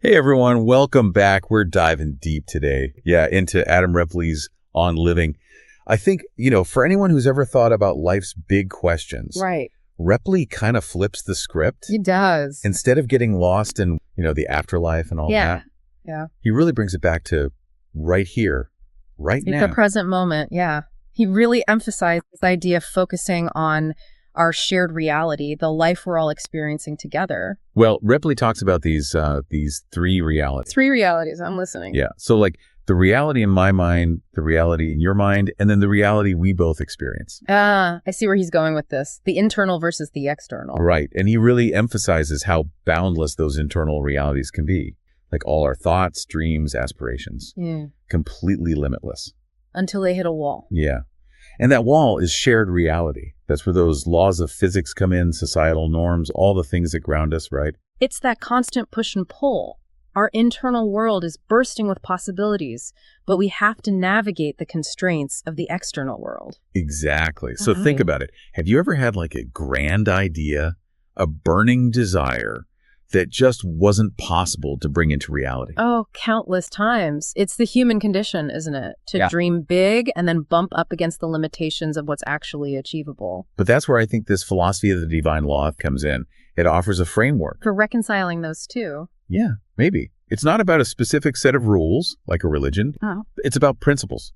Hey everyone, welcome back. We're diving deep today, into Adam Ripley's On Living. I think, for anyone who's ever thought about life's big questions, Right. Ripley kind of flips the script. He does. Instead of getting lost in, the afterlife and all that, he really brings it back to right here, right now. The present moment, He really emphasized this idea of focusing on our shared reality, the life we're all experiencing together. Well, Ripley talks about these three realities. Three realities. I'm listening. Yeah. So like the reality in my mind, the reality in your mind, and then the reality we both experience. I see where he's going with this. The internal versus the external. Right. And he really emphasizes how boundless those internal realities can be. Like all our thoughts, dreams, aspirations. Yeah. Completely limitless. Until they hit a wall. Yeah. And that wall is shared reality. That's where those laws of physics come in, societal norms, all the things that ground us, right? It's that constant push and pull. Our internal world is bursting with possibilities, but we have to navigate the constraints of the external world. Exactly. So think about it. Have you ever had like a grand idea, a burning desire that just wasn't possible to bring into reality? Oh, countless times. It's the human condition, isn't it? To dream big and then bump up against the limitations of what's actually achievable. But that's where I think this philosophy of the divine law comes in. It offers a framework. For reconciling those two. Yeah, maybe. It's not about a specific set of rules, like a religion. Oh. It's about principles,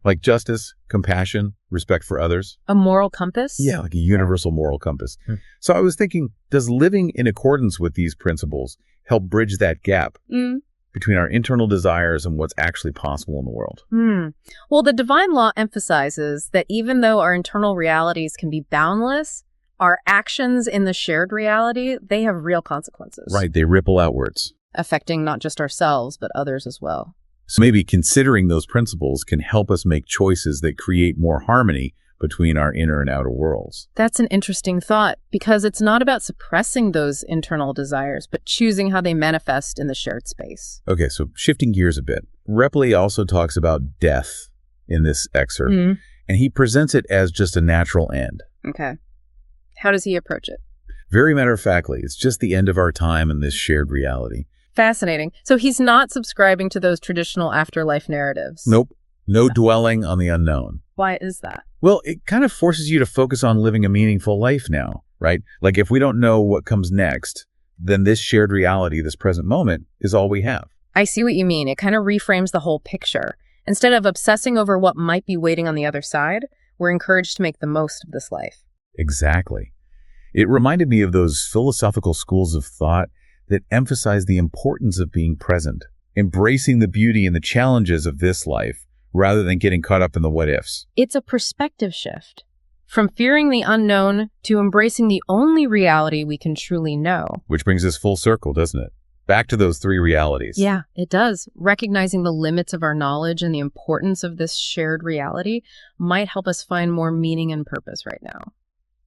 like justice, compassion, respect for others. A moral compass? Yeah, like a universal moral compass. So I was thinking, does living in accordance with these principles help bridge that gap between our internal desires and what's actually possible in the world? Well, the divine law emphasizes that even though our internal realities can be boundless, our actions in the shared reality, they have real consequences. Right, they ripple outwards. Affecting not just ourselves, but others as well. So maybe considering those principles can help us make choices that create more harmony between our inner and outer worlds. That's an interesting thought, because it's not about suppressing those internal desires, but choosing how they manifest in the shared space. Okay, so shifting gears a bit. Ripley also talks about death in this excerpt, and he presents it as just a natural end. Okay. How does he approach it? Very matter-of-factly, it's just the end of our time in this shared reality. Fascinating. So he's not subscribing to those traditional afterlife narratives. Nope. No dwelling on the unknown. Why is that? Well, it kind of forces you to focus on living a meaningful life now, right? Like if we don't know what comes next, then this shared reality, this present moment, is all we have. I see what you mean. It kind of reframes the whole picture. Instead of obsessing over what might be waiting on the other side, we're encouraged to make the most of this life. Exactly. It reminded me of those philosophical schools of thought that emphasize the importance of being present, embracing the beauty and the challenges of this life, rather than getting caught up in the what-ifs. It's a perspective shift. From fearing the unknown to embracing the only reality we can truly know. Which brings us full circle, doesn't it? Back to those three realities. Yeah, it does. Recognizing the limits of our knowledge and the importance of this shared reality might help us find more meaning and purpose right now.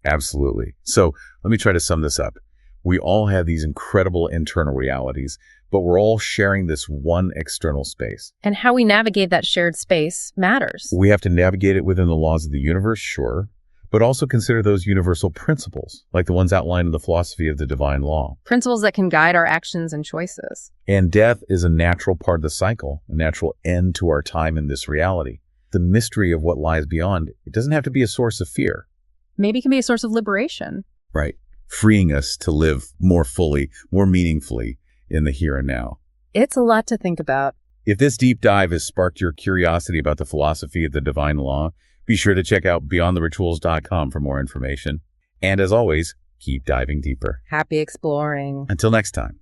Absolutely. So let me try to sum this up. We all have these incredible internal realities, but we're all sharing this one external space. And how we navigate that shared space matters. We have to navigate it within the laws of the universe, sure, but also consider those universal principles, like the ones outlined in the philosophy of the divine law. Principles that can guide our actions and choices. And death is a natural part of the cycle, a natural end to our time in this reality. The mystery of what lies beyond, it doesn't have to be a source of fear. Maybe it can be a source of liberation. Right. Freeing us to live more fully, more meaningfully in the here and now. It's a lot to think about. If this deep dive has sparked your curiosity about the philosophy of the divine law, be sure to check out beyondtherituals.com for more information. And as always, keep diving deeper. Happy exploring. Until next time.